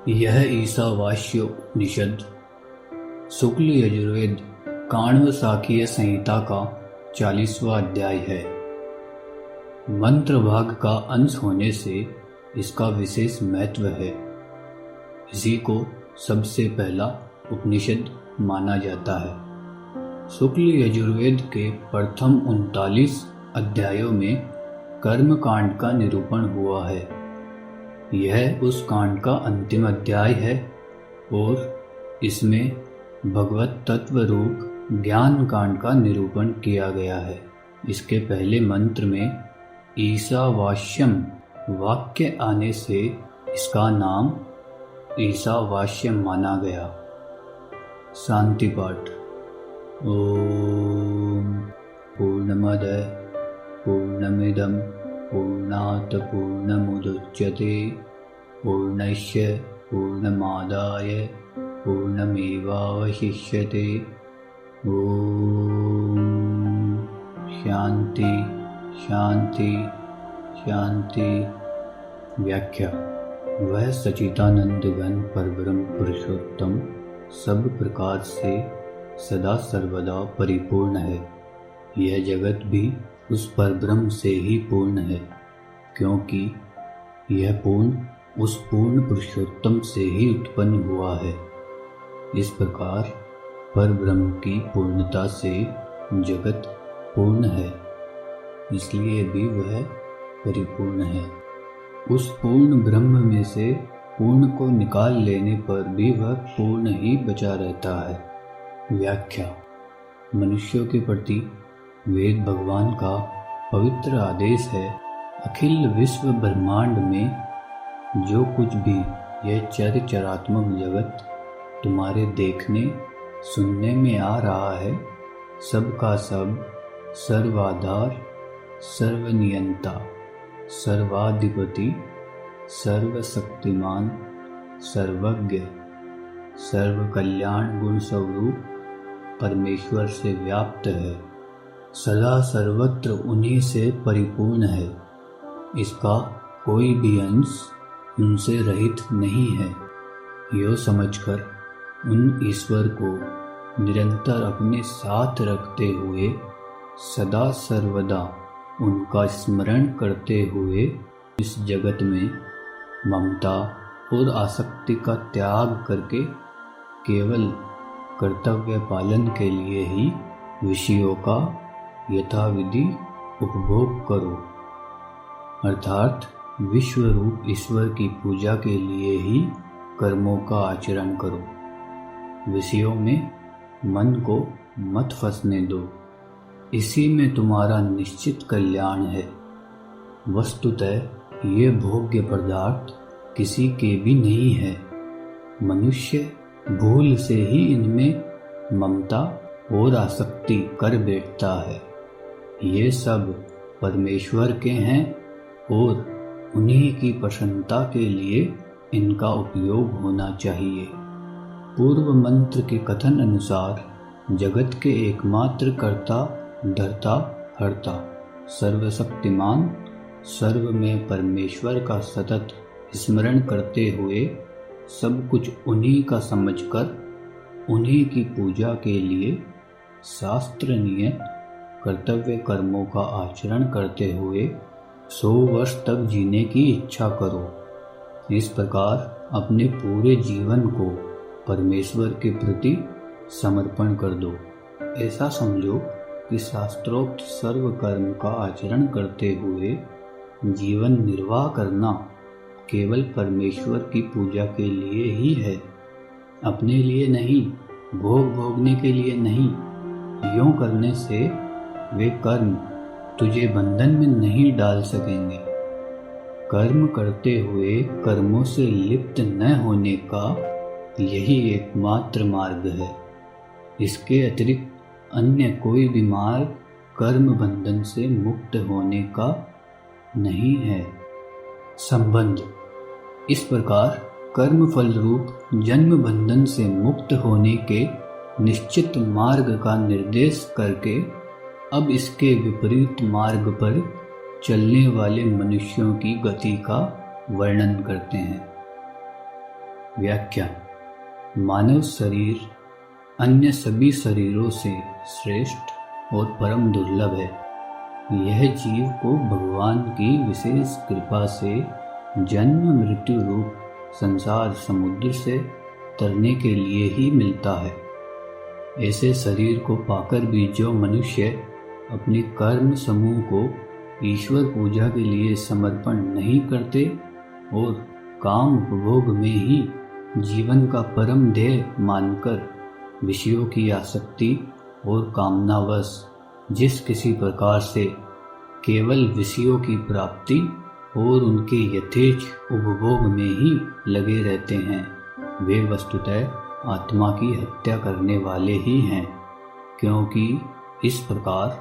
यह ईशावास्य उपनिषद शुक्ल यजुर्वेद काण्व शाकीय संहिता का 40वां अध्याय है। मंत्र भाग का अंश होने से इसका विशेष महत्व है। इसी को सबसे पहला उपनिषद माना जाता है। शुक्ल यजुर्वेद के प्रथम 39 अध्यायों में कर्म कांड का निरूपण हुआ है। यह उस कांड का अंतिम अध्याय है और इसमें भगवत तत्व रूप ज्ञान कांड का निरूपण किया गया है। इसके पहले मंत्र में ईशावास्यम वाक्य आने से इसका नाम ईशावास्यम माना गया। शांति पाठ। ओम पूर्णमद पूर्णमिदं पूर्णात् पूर्णमुदच्यते पूर्णस्य पूर्णमादाय पूर्णमेवावशिष्यते। ओम शांति शांति शांति। व्याख्या। वह सच्चिदानंद घन परब्रह्म पुरुषोत्तम सब प्रकार से सदा सर्वदा परिपूर्ण है। यह जगत भी उस परब्रह्म से ही पूर्ण है, क्योंकि यह पूर्ण उस पूर्ण पुरुषोत्तम से ही उत्पन्न हुआ है। इस प्रकार परब्रह्म की पूर्णता से जगत पूर्ण है, इसलिए भी वह परिपूर्ण है। उस पूर्ण ब्रह्म में से पूर्ण को निकाल लेने पर भी वह पूर्ण ही बचा रहता है। व्याख्या। मनुष्यों के प्रति वेद भगवान का पवित्र आदेश है। अखिल विश्व ब्रह्मांड में जो कुछ भी यह चरात्मक जगत तुम्हारे देखने सुनने में आ रहा है, सब का सब सर्वाधार, सर्वनियंता, सर्वाधिपति, सर्वशक्तिमान, सर्वज्ञ, सर्व कल्याण गुण स्वरूप परमेश्वर से व्याप्त है। सदा सर्वत्र उन्हीं से परिपूर्ण है। इसका कोई भी अंश उनसे रहित नहीं है। यो समझकर उन ईश्वर को निरंतर अपने साथ रखते हुए सदा सर्वदा उनका स्मरण करते हुए इस जगत में ममता और आसक्ति का त्याग करके केवल कर्तव्य पालन के लिए ही विषयों का यथाविधि उपभोग करो, अर्थात विश्व रूप ईश्वर की पूजा के लिए ही कर्मों का आचरण करो। विषयों में मन को मत फंसने दो, इसी में तुम्हारा निश्चित कल्याण है। वस्तुतः ये भोग्य पदार्थ किसी के भी नहीं है। मनुष्य भूल से ही इनमें ममता और आसक्ति कर बैठता है। ये सब परमेश्वर के हैं और उन्हीं की प्रसन्नता के लिए इनका उपयोग होना चाहिए। पूर्व मंत्र के कथन अनुसार जगत के एकमात्र कर्ता धर्ता हर्ता सर्वशक्तिमान सर्व में परमेश्वर का सतत स्मरण करते हुए सब कुछ उन्हीं का समझकर उन्हीं की पूजा के लिए शास्त्र नियत कर्तव्य कर्मों का आचरण करते हुए 100 वर्ष तक जीने की इच्छा करो। इस प्रकार अपने पूरे जीवन को परमेश्वर के प्रति समर्पण कर दो। ऐसा समझो कि शास्त्रोक्त सर्व कर्म का आचरण करते हुए जीवन निर्वाह करना केवल परमेश्वर की पूजा के लिए ही है, अपने लिए नहीं, भोग भोगने के लिए नहीं। यूं करने से वे कर्म तुझे बंधन में नहीं डाल सकेंगे। कर्म करते हुए कर्मों से लिप्त न होने का यही एकमात्र मार्ग है। इसके अतिरिक्त अन्य कोई भी मार्ग कर्म बंधन से मुक्त होने का नहीं है। संबंध। इस प्रकार कर्म फल रूप जन्म बंधन से मुक्त होने के निश्चित मार्ग का निर्देश करके अब इसके विपरीत मार्ग पर चलने वाले मनुष्यों की गति का वर्णन करते हैं। व्याख्या। मानव शरीर अन्य सभी शरीरों से श्रेष्ठ और परम दुर्लभ है। यह जीव को भगवान की विशेष कृपा से जन्म मृत्यु रूप संसार समुद्र से तरने के लिए ही मिलता है। ऐसे शरीर को पाकर भी जो मनुष्य अपने कर्म समूह को ईश्वर पूजा के लिए समर्पण नहीं करते और काम उपभोग में ही जीवन का परम ध्येय मानकर विषयों की आसक्ति और कामनावश जिस किसी प्रकार से केवल विषयों की प्राप्ति और उनके यथेच्छ उपभोग में ही लगे रहते हैं, वे वस्तुतः आत्मा की हत्या करने वाले ही हैं, क्योंकि इस प्रकार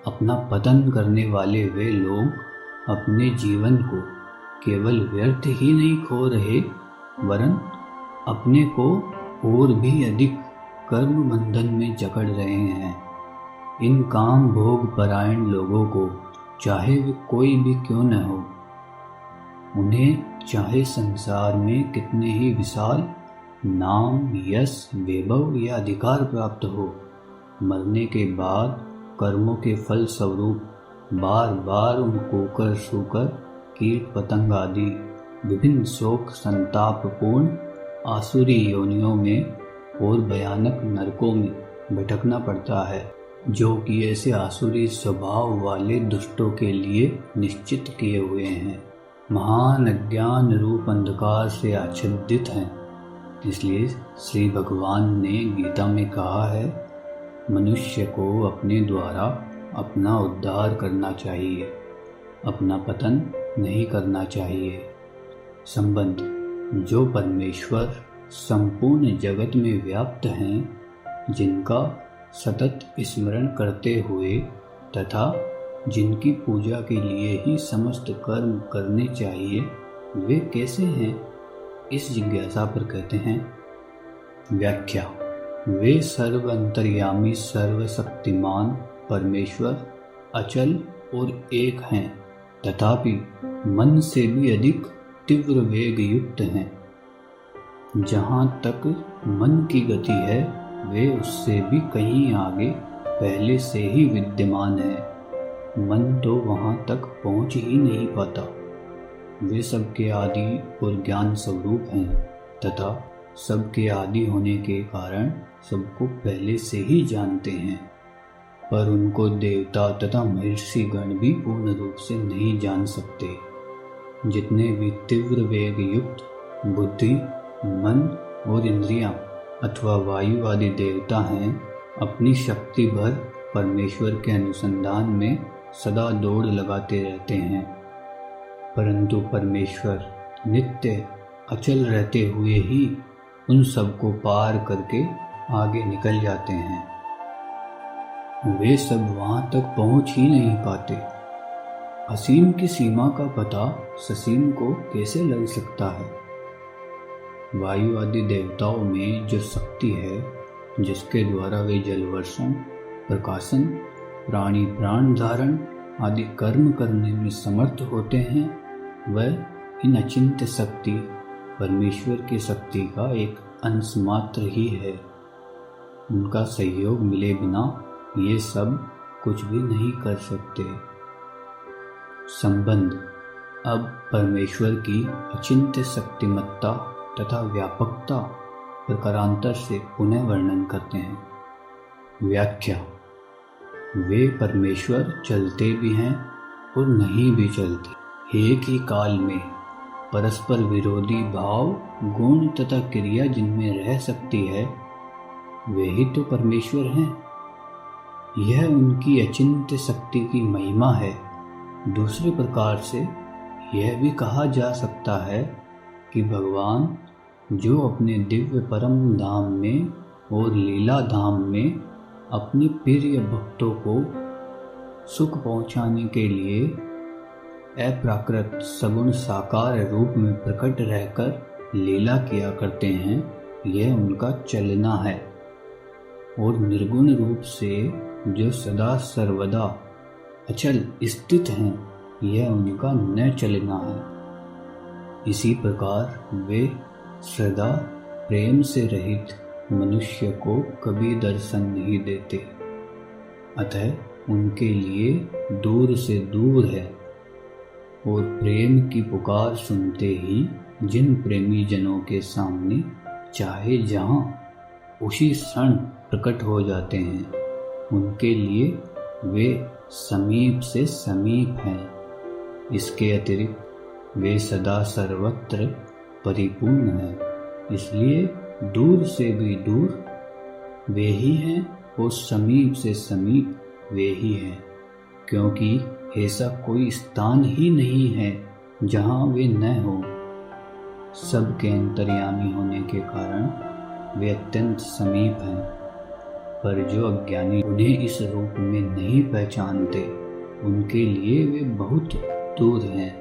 अपना पतन करने वाले वे लोग अपने जीवन को केवल व्यर्थ ही नहीं खो रहे, वरन अपने को और भी अधिक कर्म बंधन में जकड़ रहे हैं। इन काम भोग परायण लोगों को चाहे वे कोई भी क्यों न हो, उन्हें चाहे संसार में कितने ही विशाल नाम, यश, वैभव या अधिकार प्राप्त हो, मरने के बाद कर्मों के फल स्वरूप बार बार उन कोकर सूकर कीट पतंग आदि विभिन्न शोक संतापपूर्ण आसुरी योनियों में और भयानक नरकों में भटकना पड़ता है, जो कि ऐसे आसुरी स्वभाव वाले दुष्टों के लिए निश्चित किए हुए हैं, महान अज्ञान रूप अंधकार से आच्छादित हैं। इसलिए श्री भगवान ने गीता में कहा है, मनुष्य को अपने द्वारा अपना उद्धार करना चाहिए, अपना पतन नहीं करना चाहिए। संबंध। जो परमेश्वर संपूर्ण जगत में व्याप्त हैं, जिनका सतत स्मरण करते हुए तथा जिनकी पूजा के लिए ही समस्त कर्म करने चाहिए, वे कैसे हैं, इस जिज्ञासा पर कहते हैं। व्याख्या। वे सर्व अंतर्यामी सर्वशक्तिमान परमेश्वर अचल और एक हैं, तथापि मन से भी अधिक तीव्र वेग युक्त हैं। जहाँ तक मन की गति है, वे उससे भी कहीं आगे पहले से ही विद्यमान है। मन तो वहाँ तक पहुँच ही नहीं पाता। वे सबके आदि और ज्ञान स्वरूप हैं तथा सबके आदि होने के कारण सबको पहले से ही जानते हैं, पर उनको देवता तथा महर्षि गण भी पूर्ण रूप से नहीं जान सकते। जितने भी तीव्र वेग युक्त बुद्धि, मन और इंद्रियां अथवा वायु आदि देवता हैं, अपनी शक्ति भर परमेश्वर के अनुसंधान में सदा दौड़ लगाते रहते हैं, परंतु परमेश्वर नित्य अचल रहते हुए ही उन सबको पार करके आगे निकल जाते हैं। वे सब वहां तक पहुंच ही नहीं पाते। असीम की सीमा का पता ससीम को कैसे लग सकता है। वायु आदि देवताओं में जो शक्ति है, जिसके द्वारा वे जलवर्षण, प्रकाशन, प्राणी प्राण धारण आदि कर्म करने में समर्थ होते हैं, वह इन अचिंत्य शक्ति परमेश्वर की शक्ति का एक अंश मात्र ही है। उनका सहयोग मिले बिना ये सब कुछ भी नहीं कर सकते। संबंध। अब परमेश्वर की अचिंत्य शक्तिमत्ता तथा व्यापकता प्रकारांतर से पुनः वर्णन करते हैं। व्याख्या। वे परमेश्वर चलते भी हैं और नहीं भी चलते। एक ही काल में परस्पर विरोधी भाव, गुण तथा क्रिया जिनमें रह सकती है, वे ही तो परमेश्वर हैं। यह उनकी अचिंत्य शक्ति की महिमा है। दूसरे प्रकार से यह भी कहा जा सकता है कि भगवान जो अपने दिव्य परम धाम में और लीला धाम में अपने प्रिय भक्तों को सुख पहुंचाने के लिए अप्राकृत सगुण साकार रूप में प्रकट रहकर लीला किया करते हैं, यह उनका चलना है। और निर्गुण रूप से जो सदा सर्वदा अचल स्थित हैं, यह उनका न चलना है। इसी प्रकार वे श्रद्धा प्रेम से रहित मनुष्य को कभी दर्शन नहीं देते, अतः उनके लिए दूर से दूर है। और प्रेम की पुकार सुनते ही जिन प्रेमी जनों के सामने चाहे जहाँ उसी क्षण प्रकट हो जाते हैं, उनके लिए वे समीप से समीप हैं। इसके अतिरिक्त वे सदा सर्वत्र परिपूर्ण हैं। इसलिए दूर से भी दूर वे ही हैं और समीप से समीप वे ही हैं, क्योंकि ऐसा कोई स्थान ही नहीं है जहाँ वे न हो। सबके अंतर्यामी होने के कारण वे अत्यंत समीप हैं, पर जो अज्ञानी उन्हें इस रूप में नहीं पहचानते, उनके लिए वे बहुत दूर हैं।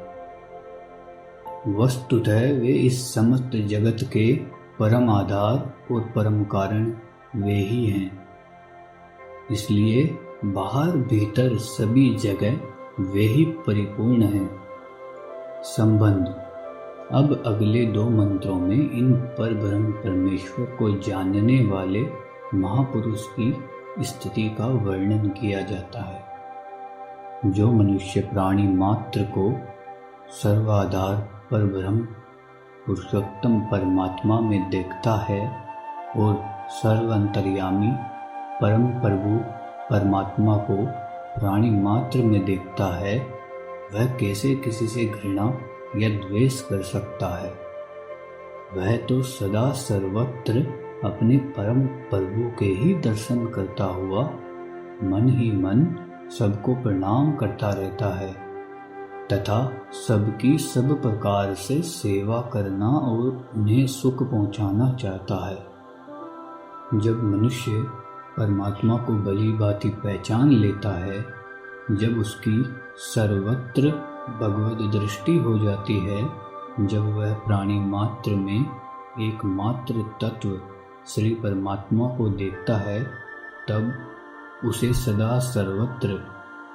वस्तुतः वे इस समस्त जगत के परम आधार और परम कारण वे ही हैं। इसलिए बाहर भीतर सभी जगह वे ही परिपूर्ण हैं। संबंध। अब अगले 2 मंत्रों में इन परब्रह्म परमेश्वर को जानने वाले महापुरुष की स्थिति का वर्णन किया जाता है। जो मनुष्य प्राणी मात्र को सर्वाधार परब्रह्म पुरुषोत्तम परमात्मा में देखता है और सर्वांतर्यामी परम प्रभु परमात्मा को प्राणी मात्र में देखता है, वह कैसे किसी से घृणा या द्वेष कर सकता है। वह तो सदा सर्वत्र अपने परम प्रभु के ही दर्शन करता हुआ मन ही मन सबको प्रणाम करता रहता है तथा सबकी सब प्रकार से सेवा करना और उन्हें सुख पहुंचाना चाहता है। जब मनुष्य परमात्मा को भली भांति पहचान लेता है, जब उसकी सर्वत्र भगवद दृष्टि हो जाती है, जब वह प्राणी मात्र में एकमात्र तत्व श्री परमात्मा को देखता है, तब उसे सदा सर्वत्र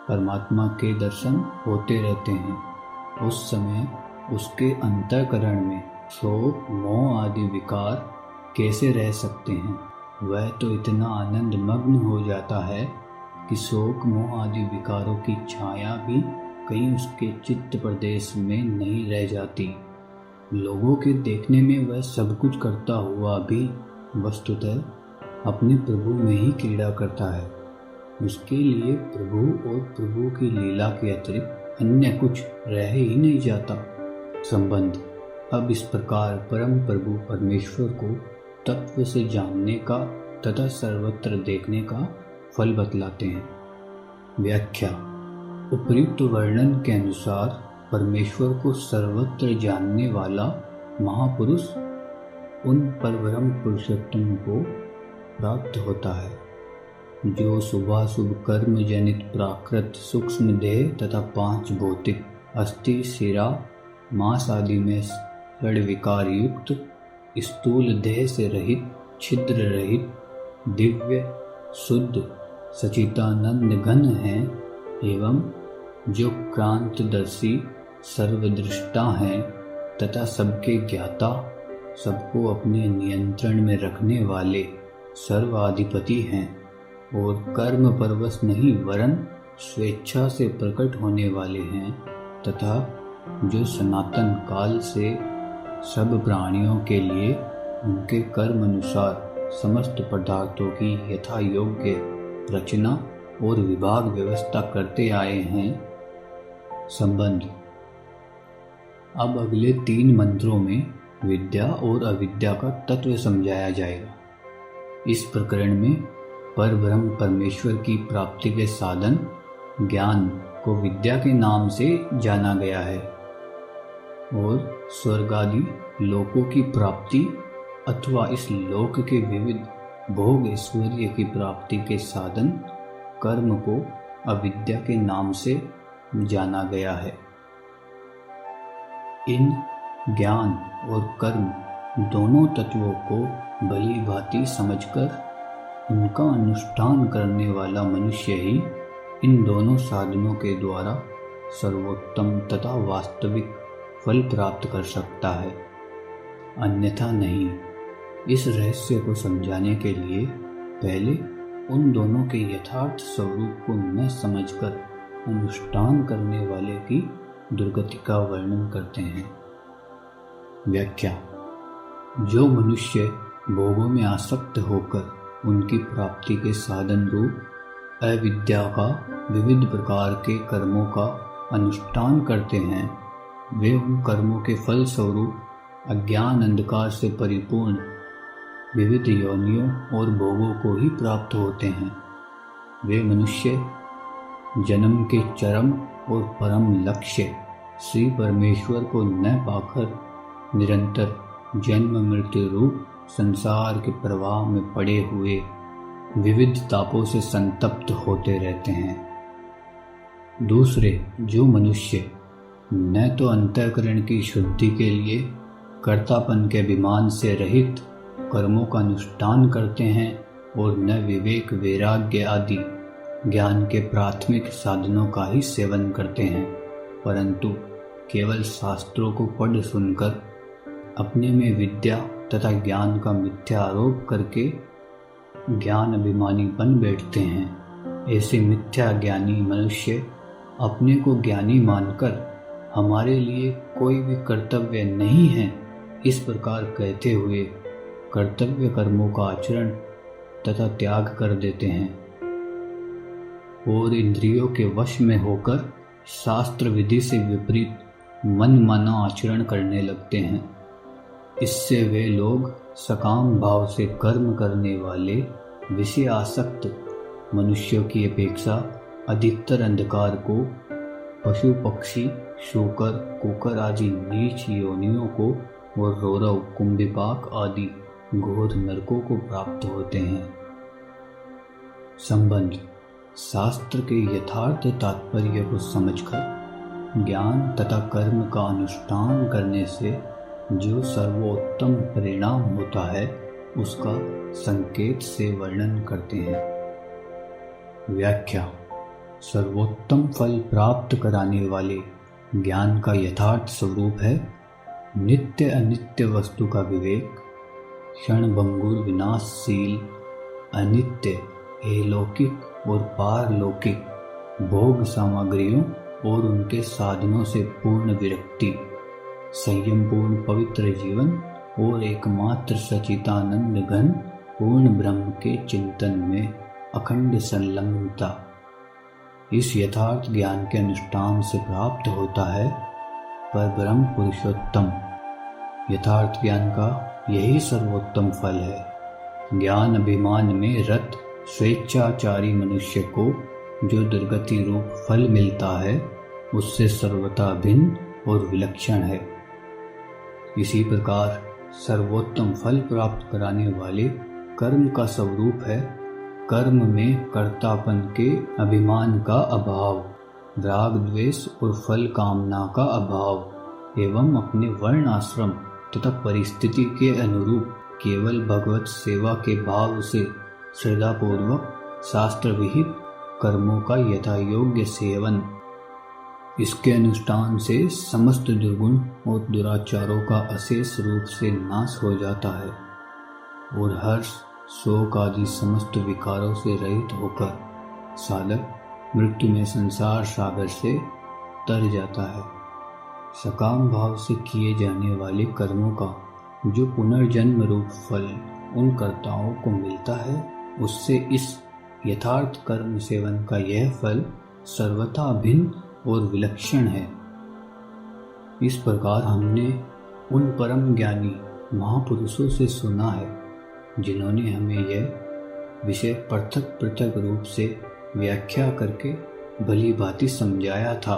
परमात्मा के दर्शन होते रहते हैं। उस समय उसके अंतःकरण में शोक मोह आदि विकार कैसे रह सकते हैं। वह तो इतना आनंद मग्न हो जाता है कि शोक मोह आदि विकारों की छाया भी कहीं उसके चित्त प्रदेश में नहीं रह जाती। लोगों के देखने में वह सब कुछ करता हुआ भी वस्तुतः अपने प्रभु में ही क्रीड़ा करता है। उसके लिए प्रभु और प्रभु की लीला के अतिरिक्त अन्य कुछ रह ही नहीं जाता। संबंध। अब इस प्रकार परम प्रभु परमेश्वर को तत्व से जानने का तथा सर्वत्र देखने का फल बतलाते हैं। व्याख्या। उपयुक्त वर्णन के अनुसार परमेश्वर को सर्वत्र जानने वाला महापुरुष उन परब्रह्म पुरुषोत्तम को प्राप्त होता है, जो शुभाशुभ कर्म जनित प्राकृत सूक्ष्म देह तथा 5 भौतिक अस्थि शिरा मांस आदि में षड विकार युक्त स्थूल देह से रहित छिद्र रहित दिव्य शुद्ध सचितानंद घन हैं, एवं जो क्रांतदर्शी सर्वदृष्टा हैं तथा सबके ज्ञाता, सबको अपने नियंत्रण में रखने वाले सर्वाधिपति हैं और कर्म परवश नहीं वरन स्वेच्छा से प्रकट होने वाले हैं, तथा जो सनातन काल से सब प्राणियों के लिए उनके कर्म अनुसार समस्त पदार्थों की यथा योग्य रचना और विभाग व्यवस्था करते आए हैं। संबंध। अब अगले 3 मंत्रों में विद्या और अविद्या का तत्व समझाया जाएगा। इस प्रकरण में परब्रह्म परमेश्वर की प्राप्ति के साधन ज्ञान को विद्या के नाम से जाना गया है और स्वर्ग आदि लोकों की प्राप्ति अथवा इस लोक के विविध भोग ऐश्वर्य की प्राप्ति के साधन कर्म को अविद्या के नाम से जाना गया है। इन ज्ञान और कर्म दोनों तत्वों को भली भांति समझकर उनका अनुष्ठान करने वाला मनुष्य ही इन दोनों साधनों के द्वारा सर्वोत्तम तथा वास्तविक फल प्राप्त कर सकता है। अन्यथा नहीं। इस रहस्य को समझाने के लिए पहले उन दोनों के यथार्थ स्वरूप को न समझकर अनुष्ठान करने वाले की दुर्गति का वर्णन करते हैं। व्याख्या। जो मनुष्य भोगों में आसक्त होकर उनकी प्राप्ति के साधन रूप अविद्या का विविध प्रकार के कर्मों का अनुष्ठान करते हैं, वे उन कर्मों के फल स्वरूप अज्ञान अंधकार से परिपूर्ण विविध योनियों और भोगों को ही प्राप्त होते हैं। वे मनुष्य जन्म के चरम और परम लक्ष्य श्री परमेश्वर को न पाकर निरंतर जन्म मृत्यु रूप संसार के प्रवाह में पड़े हुए विविध तापों से संतप्त होते रहते हैं। दूसरे, जो मनुष्य न तो अंतःकरण की शुद्धि के लिए कर्तापन के अभिमान से रहित कर्मों का अनुष्ठान करते हैं और न विवेक वैराग्य आदि ज्ञान के प्राथमिक साधनों का ही सेवन करते हैं, परंतु केवल शास्त्रों को पढ़ सुनकर अपने में विद्या तथा ज्ञान का मिथ्या आरोप करके ज्ञान अभिमानी बन बैठते हैं। ऐसे मिथ्या ज्ञानी मनुष्य अपने को ज्ञानी मानकर हमारे लिए कोई भी कर्तव्य नहीं है इस प्रकार कहते हुए कर्तव्य कर्मों का आचरण तथा त्याग कर देते हैं और इंद्रियों के वश में होकर शास्त्र विधि से विपरीत मनमाना आचरण करने लगते हैं। इससे वे लोग सकाम भाव से कर्म करने वाले विषय आसक्त मनुष्यों की अपेक्षा अधिकतर अंधकार को पशु पक्षी शूकर कुकर आदि नीच योनियों को और रौरव कुंभिपाक आदि घोर नरकों को प्राप्त होते हैं। संबंध। शास्त्र के यथार्थ तात्पर्य को समझकर ज्ञान तथा कर्म का अनुष्ठान करने से जो सर्वोत्तम परिणाम होता है उसका संकेत से वर्णन करते हैं। व्याख्या। सर्वोत्तम फल प्राप्त कराने वाले ज्ञान का यथार्थ स्वरूप है नित्य अनित्य वस्तु का विवेक, क्षणभंगुर विनाशशील अनित्य अलौकिक और पारलौकिक भोग सामग्रियों और उनके साधनों से पूर्ण विरक्ति, संयमपूर्ण पवित्र जीवन और एकमात्र सचितानंद घन पूर्ण ब्रह्म के चिंतन में अखंड संलग्नता इस यथार्थ ज्ञान के अनुष्ठान से प्राप्त होता है। पर ब्रह्म पुरुषोत्तम यथार्थ ज्ञान का यही सर्वोत्तम फल है। ज्ञान अभिमान में रत स्वेच्छाचारी मनुष्य को जो दुर्गति रूप फल मिलता है उससे सर्वथा भिन्न और विलक्षण है। इसी प्रकार सर्वोत्तम फल प्राप्त कराने वाले कर्म का स्वरूप है कर्म में कर्तापन के अभिमान का अभाव, राग द्वेष और फल कामना का अभाव एवं अपने वर्ण आश्रम तथा परिस्थिति के अनुरूप केवल भगवत सेवा के भाव से श्रद्धापूर्वक शास्त्र विहित कर्मों का यथा योग्य सेवन। इसके अनुष्ठान से समस्त दुर्गुण और दुराचारों का अशेष रूप से नाश हो जाता है और हर्ष शोक आदि समस्त विकारों से रहित होकर साधक मृत्यु में संसार सागर से तर जाता है। सकाम भाव से किए जाने वाले कर्मों का जो पुनर्जन्म रूप फल उन कर्ताओं को मिलता है उससे इस यथार्थ कर्म सेवन का यह फल सर्वथा भिन्न और विलक्षण है। इस प्रकार हमने उन परम ज्ञानी महापुरुषों से सुना है जिन्होंने हमें यह विषय पृथक पृथक रूप से व्याख्या करके भली भांति समझाया था।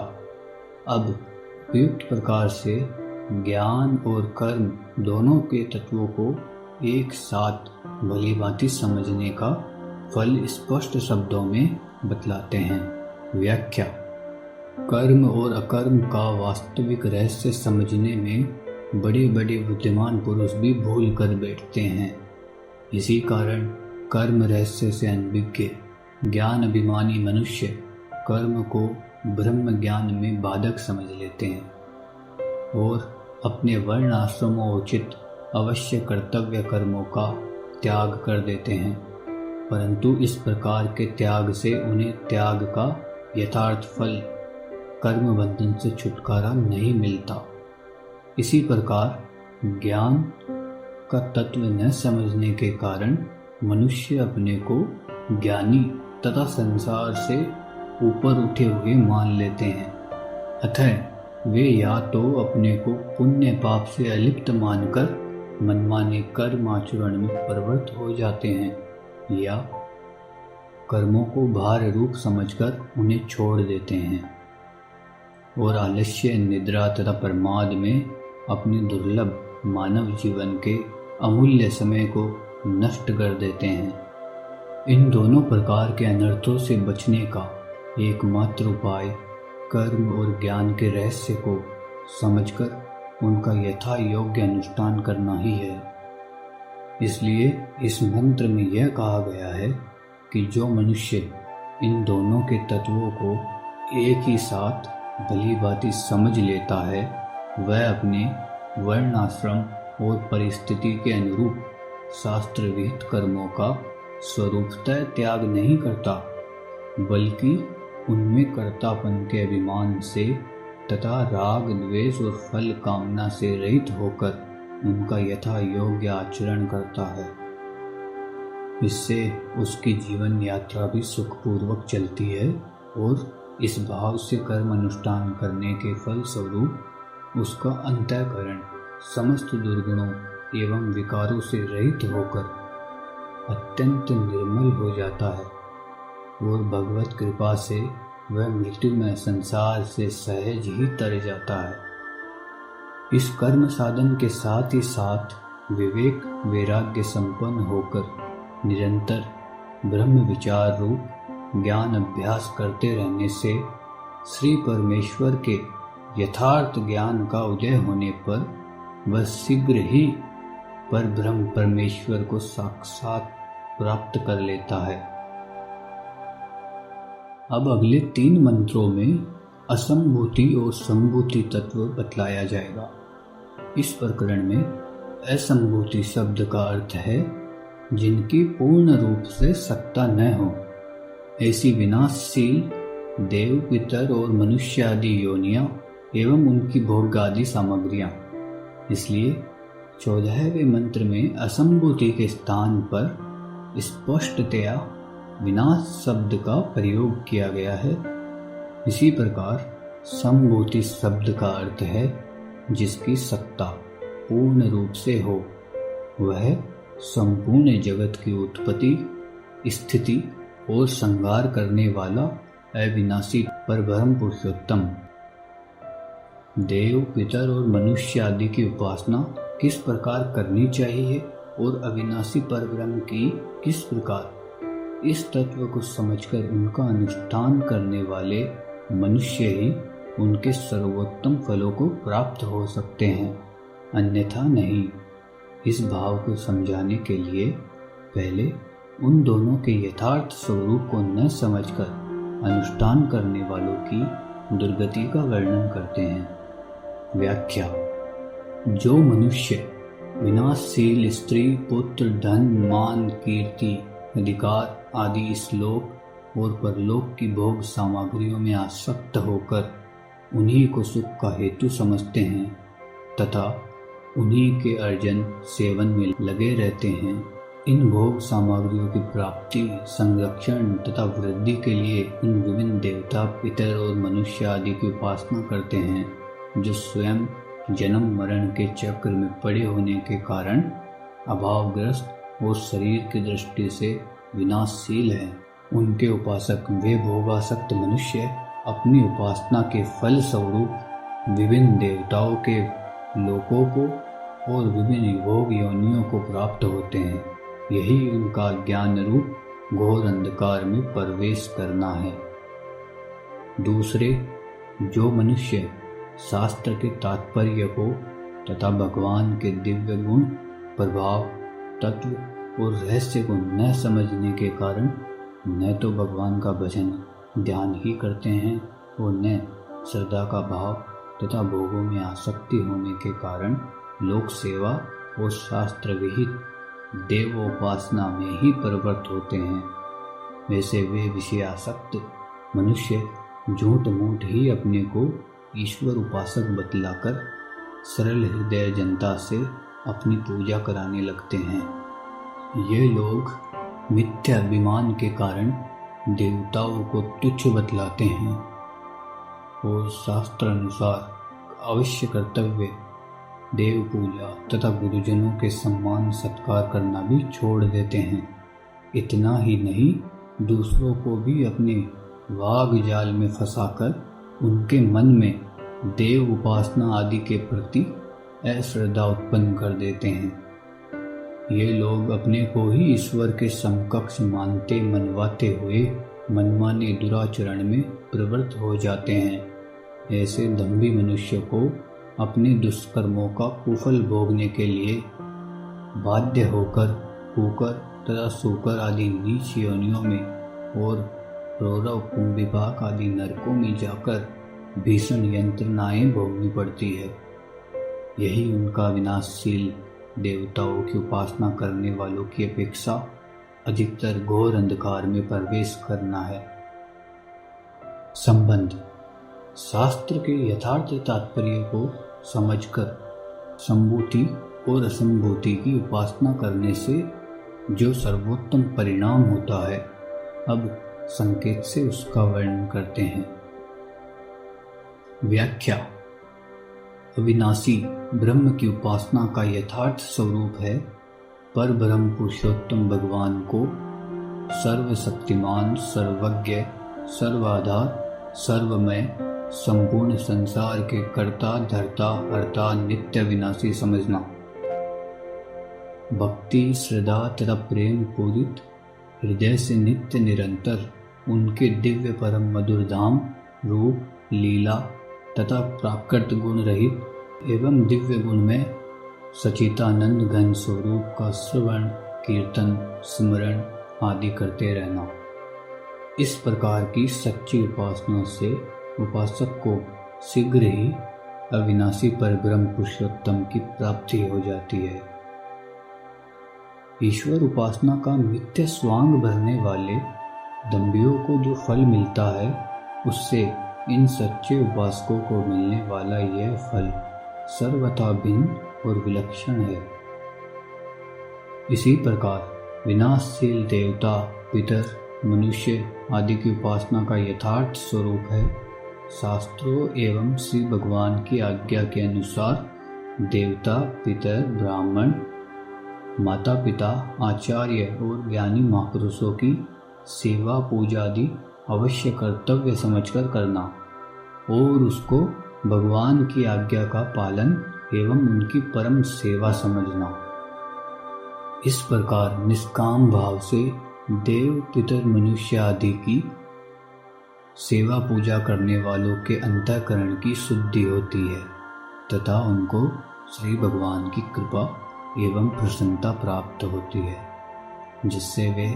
अब उपयुक्त प्रकार से ज्ञान और कर्म दोनों के तत्वों को एक साथ भली भांति समझने का फल स्पष्ट शब्दों में बतलाते हैं। व्याख्या। कर्म और अकर्म का वास्तविक रहस्य समझने में बड़े बड़े बुद्धिमान पुरुष भी भूल कर बैठते हैं। इसी कारण कर्म रहस्य से अनभिज्ञ ज्ञान अभिमानी मनुष्य कर्म को ब्रह्म ज्ञान में बाधक समझ लेते हैं और अपने वर्ण आश्रमोचित अवश्य कर्तव्य कर्मों का त्याग कर देते हैं, परंतु इस प्रकार के त्याग से उन्हें त्याग का यथार्थ फल कर्म बंधन से छुटकारा नहीं मिलता। इसी प्रकार ज्ञान का तत्व न समझने के कारण मनुष्य अपने को ज्ञानी तथा संसार से ऊपर उठे हुए मान लेते हैं। अतः वे या तो अपने को पुण्य पाप से अलिप्त मानकर मनमाने कर्म आचरण में प्रवृत्त हो जाते हैं या कर्मों को भार रूप समझकर उन्हें छोड़ देते हैं और आलस्य, निद्रा तथा प्रमाद में अपने दुर्लभ मानव जीवन के अमूल्य समय को नष्ट कर देते हैं। इन दोनों प्रकार के अनर्थों से बचने का एकमात्र उपाय कर्म और ज्ञान के रहस्य को समझकर उनका यथा योग्य अनुष्ठान करना ही है। इसलिए इस मंत्र में यह कहा गया है कि जो मनुष्य इन दोनों के तत्वों को एक ही साथ भली भांति समझ लेता है, वह अपने वर्ण, आश्रम और परिस्थिति के अनुरूप शास्त्र विहित कर्मों का स्वरूपतः त्याग नहीं करता, बल्कि उनमें कर्तापन के अभिमान से तथा राग, द्वेष और फल कामना से रहित होकर उनका यथा योग्य आचरण करता है। इससे उसकी जीवन यात्रा भी सुखपूर्वक चलती है और इस भाव से कर्म अनुष्ठान करने के फल स्वरूप उसका अंतःकरण समस्त दुर्गुणों एवं विकारों से रहित होकर अत्यंत निर्मल हो जाता है और भगवत कृपा से वह मृत्युमय संसार से सहज ही तर जाता है। इस कर्म साधन के साथ ही साथ विवेक वैराग्य संपन्न होकर निरंतर ब्रह्म विचार रूप ज्ञान अभ्यास करते रहने से श्री परमेश्वर के यथार्थ ज्ञान का उदय होने पर वह शीघ्र ही पर ब्रह्म परमेश्वर को साक्षात प्राप्त कर लेता है। अब अगले 3 मंत्रों में असंभूति और संभूति तत्व बतलाया जाएगा। इस प्रकरण में असंभूति शब्द का अर्थ है जिनकी पूर्ण रूप से सत्ता न हो, ऐसी विनाशशील देव, पितर और मनुष्य आदि योनियां एवं उनकी भोग आदि सामग्रियां। इसलिए 14वें मंत्र में असंभूति के स्थान पर स्पष्टतया विनाश शब्द का प्रयोग किया गया है। इसी प्रकार संभूति शब्द का अर्थ है जिसकी सत्ता पूर्ण रूप से हो, वह संपूर्ण जगत की उत्पत्ति, स्थिति और संहार करने वाला अविनाशी परब्रह्म पुरुषोत्तम। देव, पितर और मनुष्य आदि की उपासना किस प्रकार करनी चाहिए और अविनाशी परब्रह्म की किस प्रकार, इस तत्व को समझकर उनका अनुष्ठान करने वाले मनुष्य ही उनके सर्वोत्तम फलों को प्राप्त हो सकते हैं, अन्यथा नहीं। इस भाव को समझाने के लिए पहले उन दोनों के यथार्थ स्वरूप को न समझकर अनुष्ठान करने वालों की दुर्गति का वर्णन करते हैं। व्याख्या: जो मनुष्य विनाशशील स्त्री, पुत्र, धन, मान, कीर्ति, अधिकार आदि इस लोक और परलोक की भोग सामग्रियों में आसक्त होकर उन्हीं को सुख का हेतु समझते हैं तथा उन्हीं के अर्जन सेवन में लगे रहते हैं, इन भोग सामग्रियों की प्राप्ति, संरक्षण तथा वृद्धि के लिए इन विभिन्न देवता, पितर और मनुष्य आदि की उपासना करते हैं, जो स्वयं जन्म मरण के चक्र में पड़े होने के कारण अभावग्रस्त और शरीर की दृष्टि से विनाशशील है। उनके उपासक वे भोगासक्त मनुष्य अपनी उपासना के फल स्वरूप विभिन्न देवताओं के लोकों को और विभिन्न भोग योनियों को प्राप्त होते हैं। यही उनका ज्ञान रूप घोर अंधकार में प्रवेश करना है। दूसरे, जो मनुष्य शास्त्र के तात्पर्य को तथा भगवान के दिव्य गुण, प्रभाव, तत्व और रहस्य को न समझने के कारण न तो भगवान का भजन ध्यान ही करते हैं और न श्रद्धा का भाव तथा भोगों में आसक्ति होने के कारण लोक सेवा और शास्त्र विहित देवोपासना में ही प्रवृत्त होते हैं, वैसे वे विषयासक्त मनुष्य झूठ मूठ ही अपने को ईश्वर उपासक बतलाकर सरल हृदय जनता से अपनी पूजा कराने लगते हैं। ये लोग मिथ्याभिमान के कारण देवताओं को तुच्छ बतलाते हैं और शास्त्र अनुसार अवश्य कर्तव्य देव पूजा तथा गुरुजनों के सम्मान सत्कार करना भी छोड़ देते हैं। इतना ही नहीं, दूसरों को भी अपने वाग जाल में फंसाकर उनके मन में देव उपासना आदि के प्रति अश्रद्धा उत्पन्न कर देते हैं। ये लोग अपने को ही ईश्वर के समकक्ष मानते मनवाते हुए मनमाने दुराचरण में प्रवृत्त हो जाते हैं। ऐसे दंभी मनुष्य को अपने दुष्कर्मों का कुफल भोगने के लिए बाध्य होकर कुकर तथा सूकर आदि नीच योनियों में और रौरव कुंभिपाक आदि नरकों में जाकर भीषण यंत्रणाएं भोगनी पड़ती है। यही उनका विनाशशील देवताओं की उपासना करने वालों की अपेक्षा अधिकतर घोर अंधकार में प्रवेश करना है। संबंध शास्त्र के यथार्थ तात्पर्य को समझकर संभूति और असंभूति की उपासना करने से जो सर्वोत्तम परिणाम होता है, अब संकेत से उसका वर्णन करते हैं। व्याख्या अविनाशी ब्रह्म की उपासना का यथार्थ स्वरूप है पर ब्रह्म पुरुषोत्तम भगवान को सर्वशक्तिमान, सर्वज्ञ, सर्वाधार, सर्वमय, संपूर्ण संसार के कर्ता धर्ता हर्ता नित्य विनाशी समझना। भक्ति श्रद्धा तथा प्रेम पूरित हृदय से नित्य निरंतर उनके दिव्य परम मधुर धाम रूप लीला तथा प्राकृत गुण रहित एवं दिव्य गुण में सचितानंद घन स्वरूप का श्रवण कीर्तन स्मरण आदि करते रहना। इस प्रकार की सच्ची उपासना से उपासक को शीघ्र ही अविनाशी परब्रह्म पुरुषोत्तम की प्राप्ति हो जाती है। ईश्वर उपासना का मिथ्या स्वांग भरने वाले दंभियों को जो फल मिलता है, उससे इन सच्चे उपासकों को मिलने वाला यह फल सर्वथा भिन्न और विलक्षण है। इसी प्रकार विनाशशील देवता पितर मनुष्य आदि की उपासना का यथार्थ स्वरूप है शास्त्रों एवं श्री भगवान की आज्ञा के अनुसार देवता पितर ब्राह्मण माता पिता आचार्य और ज्ञानी महापुरुषों की सेवा पूजा आदि अवश्य कर्तव्य समझकर करना और उसको भगवान की आज्ञा का पालन एवं उनकी परम सेवा समझना। इस प्रकार निष्काम भाव से देव पितर मनुष्य आदि की सेवा पूजा करने वालों के अंतःकरण की शुद्धि होती है तथा उनको श्री भगवान की कृपा एवं प्रसन्नता प्राप्त होती है, जिससे वे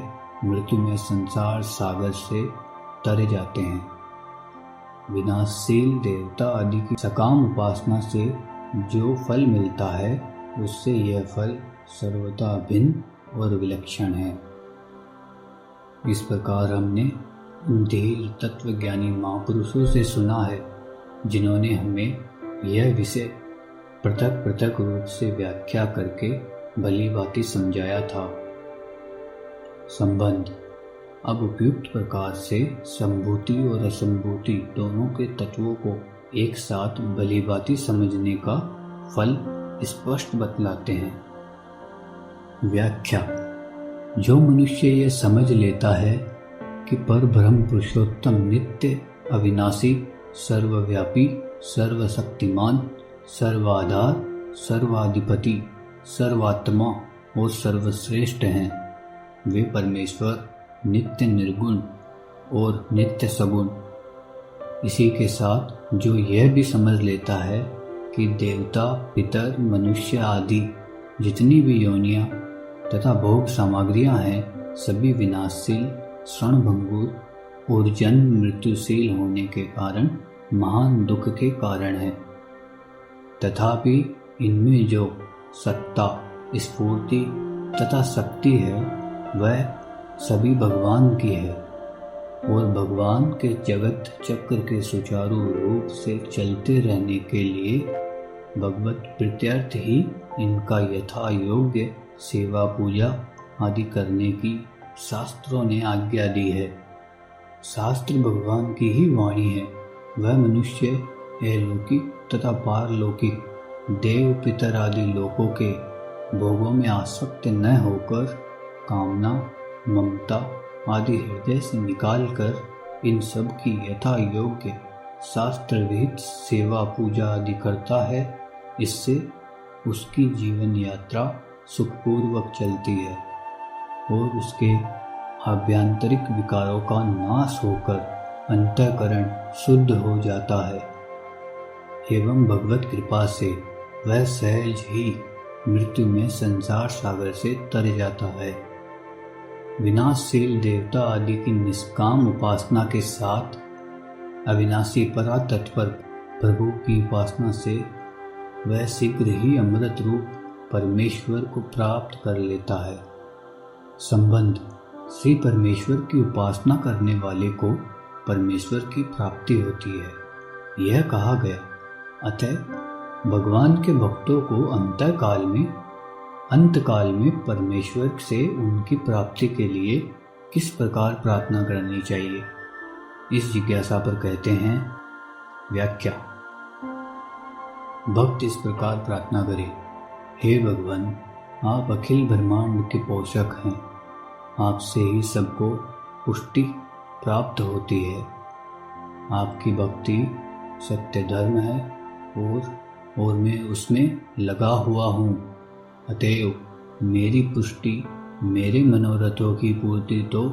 मृत्यु में संसार सागर से तर जाते हैं। विनाशशील देवता आदि की सकाम उपासना से जो फल मिलता है, उससे यह फल सर्वथा भिन्न और विलक्षण है। इस प्रकार हमने उन धीर तत्वज्ञानी महापुरुषों से सुना है जिन्होंने हमें यह विषय पृथक पृथक रूप से व्याख्या करके भली भांति समझाया था। संबंध अब उपयुक्त प्रकार से संभूति और असंभूति दोनों के तत्वों को एक साथ भली भांति समझने का फल स्पष्ट बतलाते हैं। व्याख्या जो मनुष्य यह समझ लेता है कि पर ब्रह्म पुरुषोत्तम नित्य अविनाशी सर्वव्यापी सर्वशक्तिमान सर्वाधार सर्वाधिपति सर्वात्मा और सर्वश्रेष्ठ हैं, वे परमेश्वर नित्य निर्गुण और नित्य सगुण। इसी के साथ जो यह भी समझ लेता है कि देवता पितर मनुष्य आदि जितनी भी योनियां तथा भोग सामग्रियां हैं, सभी विनाशशील क्षणभंगुर और जन्म मृत्युशील होने के कारण महान दुख के कारण है, तथापि इनमें जो सत्ता स्फूर्ति तथा शक्ति है वह सभी भगवान की है और भगवान के जगत चक्र के सुचारू रूप से चलते रहने के लिए भगवत प्रत्यर्थ ही इनका यथा योग्य सेवा पूजा आदि करने की शास्त्रों ने आज्ञा दी है। शास्त्र भगवान की ही वाणी है। वह मनुष्य अलौकिक तथा पारलौकिक देव पितर आदि लोकों के भोगों में आसक्त न होकर कामना ममता आदि हृदय से निकालकर इन सब की यथा योग्य शास्त्र विहित सेवा पूजा आदि करता है। इससे उसकी जीवन यात्रा सुखपूर्वक चलती है और उसके आभ्यंतरिक विकारों का नाश होकर अंतःकरण शुद्ध हो जाता है एवं भगवत कृपा से वह सहज ही मृत्यु में संसार सागर से तर जाता है। विनाशशील देवता आदि की निष्काम उपासना के साथ अविनाशी परातत्पर प्रभु की उपासना से वह शीघ्र ही अमृत रूप परमेश्वर को प्राप्त कर लेता है। संबंध श्री परमेश्वर की उपासना करने वाले को परमेश्वर की प्राप्ति होती है। यह कहा गया, अतः भगवान के भक्तों को अंतकाल में परमेश्वर से उनकी प्राप्ति के लिए किस प्रकार प्रार्थना करनी चाहिए, इस जिज्ञासा पर कहते हैं। व्याख्या। भक्त इस प्रकार प्रार्थना करे, हे भगवान, आप अखिल ब्रह्मांड के पोषक हैं। आपसे ही सबको पुष्टि प्राप्त होती है। आपकी भक्ति सत्य धर्म है और मैं उसमें लगा हुआ हूँ। अतएव मेरी पुष्टि, मेरे मनोरथों की पूर्ति तो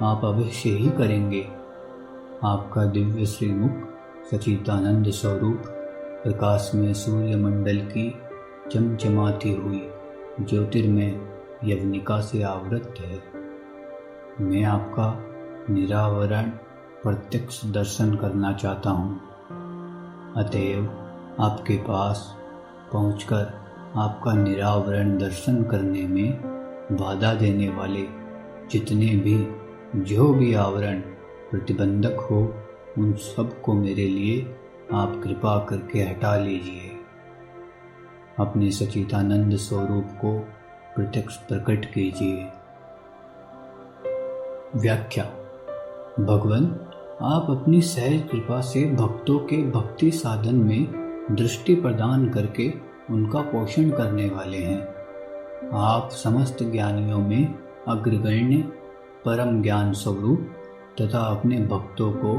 आप अवश्य ही करेंगे। आपका दिव्य श्रीमुख सच्चिदानंद स्वरूप प्रकाश में सूर्यमंडल की चमचमाती हुई ज्योतिर्मय यवनिका से आवृत है। मैं आपका निरावरण प्रत्यक्ष दर्शन करना चाहता हूँ। अतएव आपके पास पहुंचकर आपका निरावरण दर्शन करने में बाधा देने वाले जितने भी जो भी आवरण प्रतिबंधक हो, उन सब को मेरे लिए आप कृपा करके हटा लीजिए। अपने सच्चिदानंद स्वरूप को प्रत्यक्ष प्रकट कीजिए। व्याख्या। भगवान, आप अपनी सहज कृपा से भक्तों के भक्ति साधन में दृष्टि प्रदान करके उनका पोषण करने वाले हैं। आप समस्त ज्ञानियों में अग्रगण्य परम ज्ञान स्वरूप तथा अपने भक्तों को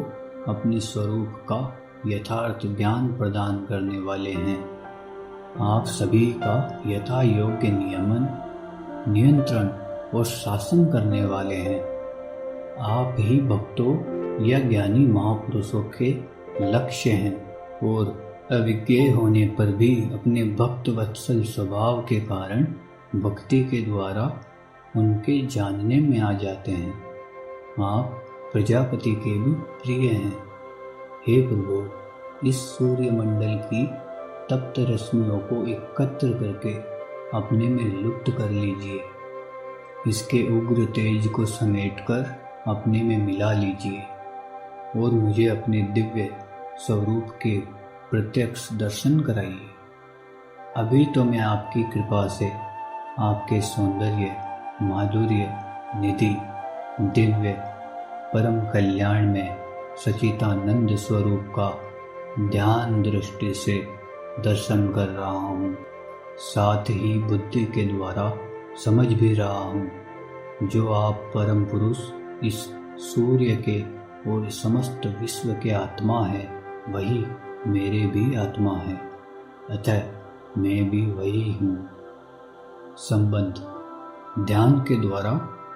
अपने स्वरूप का यथार्थ ज्ञान प्रदान करने वाले हैं। आप सभी का यथा योग्य नियमन, नियंत्रण और शासन करने वाले हैं। आप ही भक्तों या ज्ञानी महापुरुषों के लक्ष्य हैं और अविज्ञ होने पर भी अपने भक्त वत्सल स्वभाव के कारण भक्ति के द्वारा उनके जानने में आ जाते हैं। आप प्रजापति के भी प्रिय हैं। हे प्रभु, इस सूर्यमंडल की तप्त रश्मियों को एकत्र करके अपने में लुप्त कर लीजिए। इसके उग्र तेज को समेटकर अपने में मिला लीजिए और मुझे अपने दिव्य स्वरूप के प्रत्यक्ष दर्शन कराइए। अभी तो मैं आपकी कृपा से आपके सौंदर्य, माधुर्य, निधि, दिव्य परम कल्याण में सच्चिदानंद स्वरूप का ध्यान दृष्टि से दर्शन कर रहा हूँ। साथ ही बुद्धि के द्वारा समझ भी रहा हूँ जो आप परम पुरुष इस सूर्य के और समस्त विश्व के आत्मा है, वही मेरे भी आत्मा है। अतः मैं भी वही हूँ। संबंध। ध्यान के द्वारा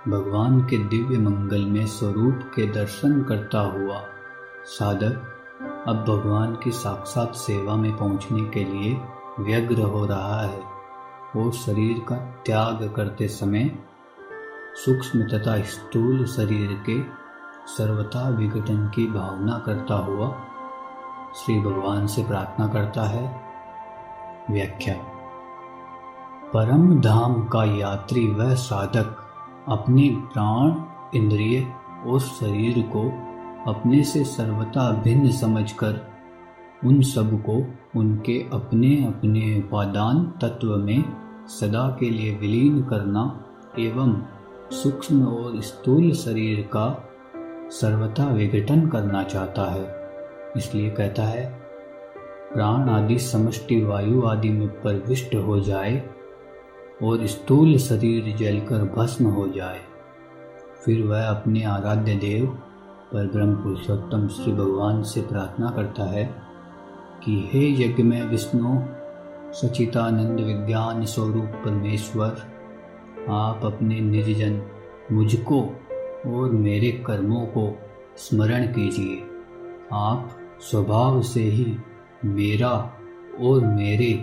भगवान के दिव्य मंगल में स्वरूप के दर्शन करता हुआ साधक अब भगवान की साक्षात सेवा में पहुंचने के लिए व्यग्र हो रहा है और शरीर का त्याग करते समय सूक्ष्म तथा स्थूल शरीर के सर्वथा विघटन की भावना करता हुआ श्री भगवान से प्रार्थना करता है। व्याख्या। परम धाम का यात्री वह साधक अपने प्राण, इंद्रिय और शरीर को अपने से सर्वथा भिन्न समझकर उन सब को उनके अपने अपने उपादान तत्व में सदा के लिए विलीन करना एवं सूक्ष्म और स्थूल शरीर का सर्वथा विघटन करना चाहता है। इसलिए कहता है, प्राण आदि समष्टि वायु आदि में प्रविष्ट हो जाए और स्थूल शरीर जलकर भस्म हो जाए। फिर वह अपने आराध्य देव परब्रह्म पुरुषोत्तम श्री भगवान से प्रार्थना करता है कि हे यज्ञ में विष्णु सच्चिदानंद विज्ञान स्वरूप परमेश्वर, आप अपने निज जन मुझको और मेरे कर्मों को स्मरण कीजिए। आप स्वभाव से ही मेरा और मेरे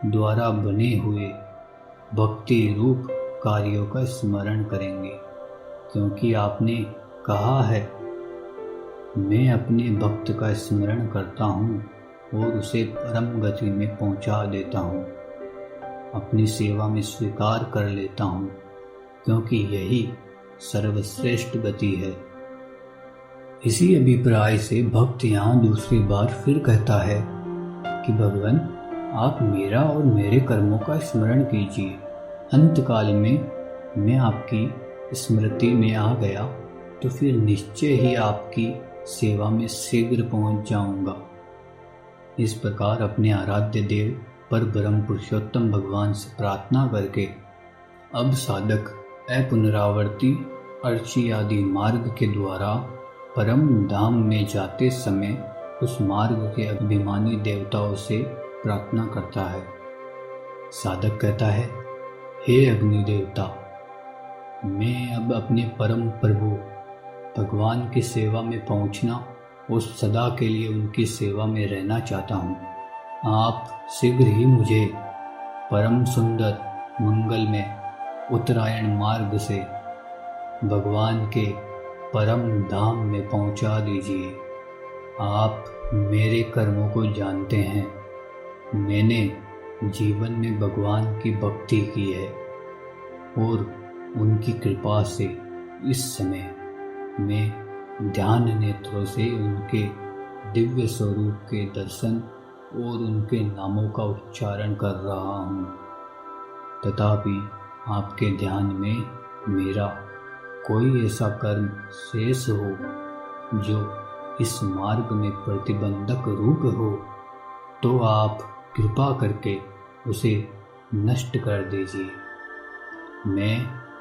द्वारा बने हुए भक्ति रूप कार्यों का स्मरण करेंगे, क्योंकि आपने कहा है, मैं अपने भक्त का स्मरण करता हूँ और उसे परम गति में पहुँचा देता हूँ, अपनी सेवा में स्वीकार कर लेता हूँ, क्योंकि यही सर्वश्रेष्ठ गति है। इसी अभिप्राय से भक्त यहाँ दूसरी बार फिर कहता है कि भगवान, आप मेरा और मेरे कर्मों का स्मरण कीजिए। अंतकाल में मैं आपकी स्मृति में आ गया तो फिर निश्चय ही आपकी सेवा में शीघ्र पहुंच जाऊंगा। इस प्रकार अपने आराध्य देव पर ब्रह्म पुरुषोत्तम भगवान से प्रार्थना करके अब साधक अपुनरावर्ती अर्ची आदि मार्ग के द्वारा परम धाम में जाते समय उस मार्ग के अभिमानी देवताओं से प्रार्थना करता है। साधक कहता है, हे अग्नि देवता, मैं अब अपने परम प्रभु भगवान की सेवा में पहुंचना और सदा के लिए उनकी सेवा में रहना चाहता हूँ। आप शीघ्र ही मुझे परम सुंदर मंगलमय उत्तरायण मार्ग से भगवान के परम धाम में पहुंचा दीजिए। आप मेरे कर्मों को जानते हैं। मैंने जीवन में भगवान की भक्ति की है और उनकी कृपा से इस समय मैं ध्यान नेत्रों से उनके दिव्य स्वरूप के दर्शन और उनके नामों का उच्चारण कर रहा हूँ। तथापि आपके ध्यान में मेरा कोई ऐसा कर्म शेष हो जो इस मार्ग में प्रतिबंधक रूप हो, तो आप कृपा करके उसे नष्ट कर दीजिए। मैं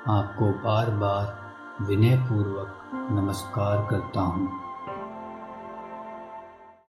आपको बार बार विनयपूर्वक नमस्कार करता हूँ।